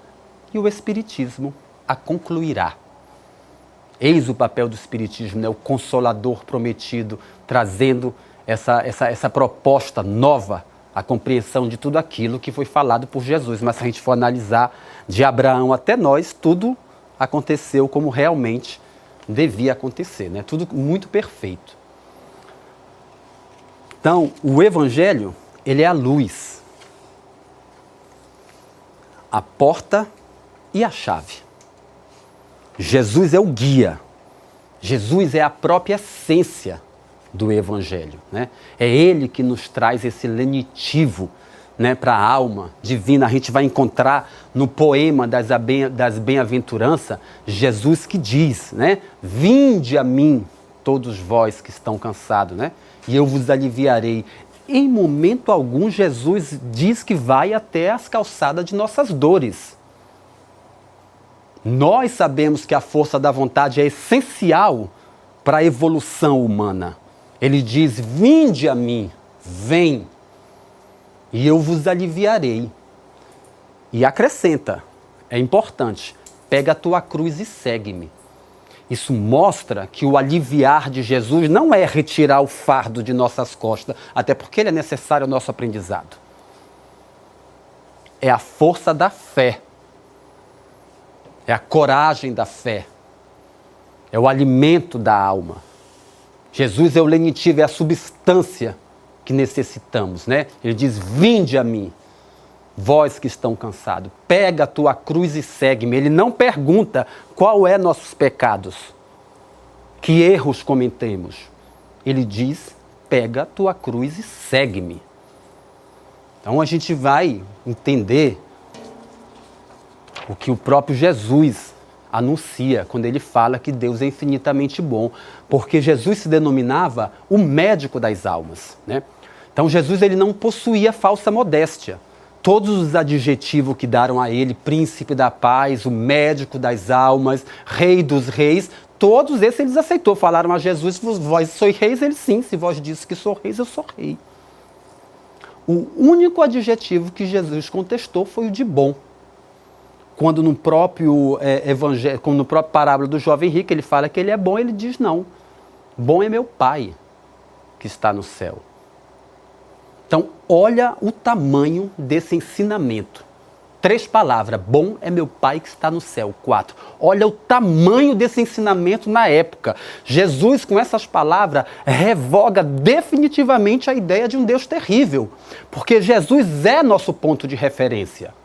e o Espiritismo a concluirá. Eis o papel do Espiritismo, né? O consolador prometido, trazendo essa proposta nova, a compreensão de tudo aquilo que foi falado por Jesus. Mas se a gente for analisar de Abraão até nós, tudo aconteceu como realmente devia acontecer, né? Tudo muito perfeito. Então, o Evangelho, ele é a luz, a porta e a chave. Jesus é o guia. Jesus é a própria essência do Evangelho, né? É ele que nos traz esse lenitivo, né, para a alma divina. A gente vai encontrar no poema das bem-aventuranças, Jesus que diz, né? Vinde a mim, todos vós que estão cansados, né? E eu vos aliviarei. Em momento algum, Jesus diz que vai até as calçadas de nossas dores. Nós sabemos que a força da vontade é essencial para a evolução humana. Ele diz: vinde a mim, vem, e eu vos aliviarei. E acrescenta, é importante, pega a tua cruz e segue-me. Isso mostra que o aliviar de Jesus não é retirar o fardo de nossas costas, até porque ele é necessário ao nosso aprendizado. É a força da fé. É a coragem da fé. É o alimento da alma. Jesus é o lenitivo, é a substância que necessitamos, né? Ele diz: vinde a mim, vós que estão cansados. Pega a tua cruz e segue-me. Ele não pergunta qual é nossos pecados, que erros cometemos. Ele diz: pega a tua cruz e segue-me. Então a gente vai entender o que o próprio Jesus anuncia quando ele fala que Deus é infinitamente bom, porque Jesus se denominava o médico das almas, né? Então Jesus ele não possuía falsa modéstia. Todos os adjetivos que deram a ele, príncipe da paz, o médico das almas, rei dos reis, todos esses eles aceitou. Falaram a Jesus: vós sois reis? Ele: sim, se vós dizes que sou reis, eu sou rei. O único adjetivo que Jesus contestou foi o de bom. Quando no próprio evangelho, como no próprio parábola do jovem rico, ele fala que ele é bom, ele diz: não, bom é meu Pai que está no céu. Então, olha o tamanho desse ensinamento. 3 palavras: bom é meu Pai que está no céu. 4. Olha o tamanho desse ensinamento na época. Jesus, com essas palavras, revoga definitivamente a ideia de um Deus terrível, porque Jesus é nosso ponto de referência.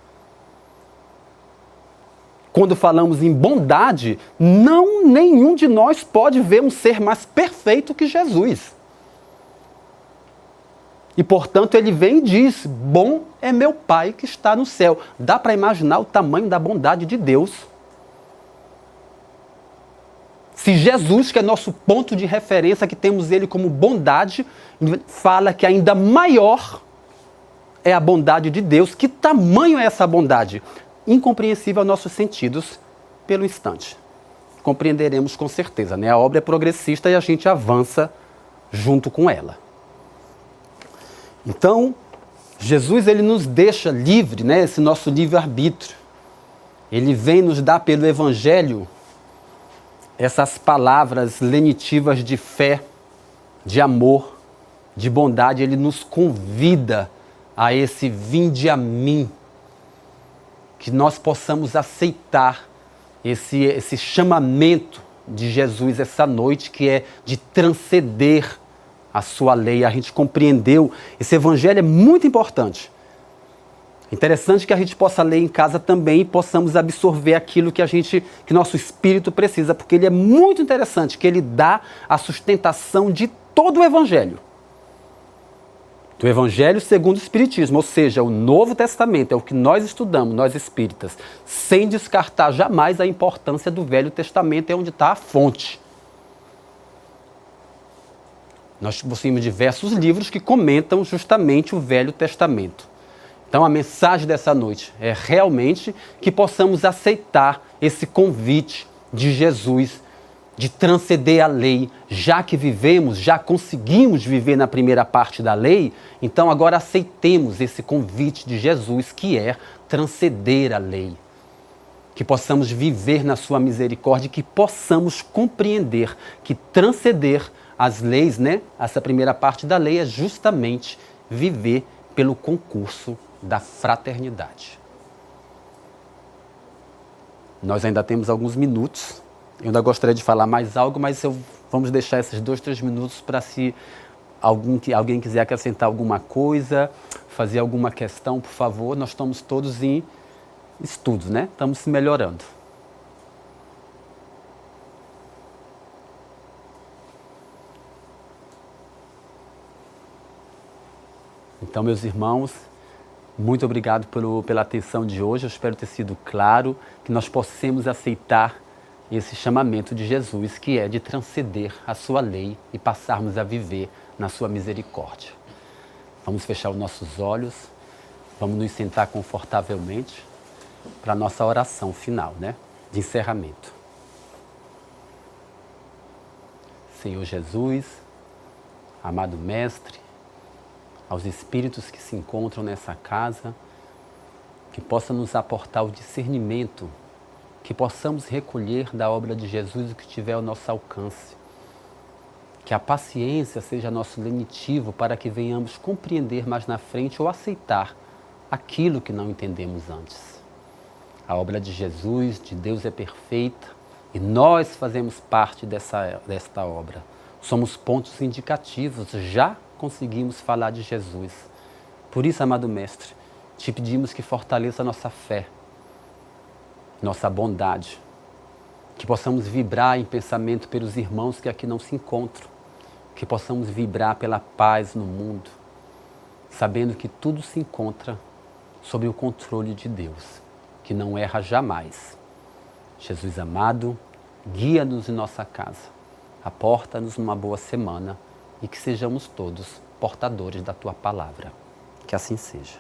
Quando falamos em bondade, nenhum de nós pode ver um ser mais perfeito que Jesus. E, portanto, ele vem e diz: bom é meu Pai que está no céu. Dá para imaginar o tamanho da bondade de Deus? Se Jesus, que é nosso ponto de referência, que temos ele como bondade, fala que ainda maior é a bondade de Deus, que tamanho é essa bondade? Incompreensível aos nossos sentidos pelo instante. Compreenderemos com certeza, né? A obra é progressista e a gente avança junto com ela. Então, Jesus ele nos deixa livre, né? Esse nosso livre-arbítrio. Ele vem nos dar pelo Evangelho essas palavras lenitivas de fé, de amor, de bondade. Ele nos convida a esse vinde a mim, que nós possamos aceitar esse chamamento de Jesus essa noite, que é de transcender a sua lei. A gente compreendeu, esse evangelho é muito importante. Interessante que a gente possa ler em casa também e possamos absorver aquilo que nosso espírito precisa, porque ele é muito interessante, que ele dá a sustentação de todo o evangelho. Do Evangelho segundo o Espiritismo, ou seja, o Novo Testamento, é o que nós estudamos, nós espíritas, sem descartar jamais a importância do Velho Testamento, é onde está a fonte. Nós possuímos diversos livros que comentam justamente o Velho Testamento. Então a mensagem dessa noite é realmente que possamos aceitar esse convite de Jesus, de transcender a lei, já que vivemos, já conseguimos viver na primeira parte da lei, então agora aceitemos esse convite de Jesus, que é transcender a lei. Que possamos viver na sua misericórdia, que possamos compreender que transcender as leis, né? Essa primeira parte da lei é justamente viver pelo concurso da fraternidade. Nós ainda temos alguns minutos. Eu ainda gostaria de falar mais algo, mas vamos deixar esses 2, 3 minutos para se alguém quiser acrescentar alguma coisa, fazer alguma questão, por favor. Nós estamos todos em estudos, né? Estamos se melhorando. Então, meus irmãos, muito obrigado pela atenção de hoje. Eu espero ter sido claro, que nós possamos aceitar esse chamamento de Jesus, que é de transcender a sua lei e passarmos a viver na sua misericórdia. Vamos fechar os nossos olhos, vamos nos sentar confortavelmente para a nossa oração final, né? de encerramento. Senhor Jesus, amado Mestre, aos espíritos que se encontram nessa casa, que possa nos aportar o discernimento, que possamos recolher da obra de Jesus o que tiver ao nosso alcance. Que a paciência seja nosso lenitivo para que venhamos compreender mais na frente ou aceitar aquilo que não entendemos antes. A obra de Jesus, de Deus é perfeita e nós fazemos parte desta obra. Somos pontos indicativos, já conseguimos falar de Jesus. Por isso, amado Mestre, te pedimos que fortaleça a nossa fé, nossa bondade, que possamos vibrar em pensamento pelos irmãos que aqui não se encontram, que possamos vibrar pela paz no mundo, sabendo que tudo se encontra sob o controle de Deus, que não erra jamais. Jesus amado, guia-nos em nossa casa, aporta-nos numa boa semana e que sejamos todos portadores da Tua palavra. Que assim seja.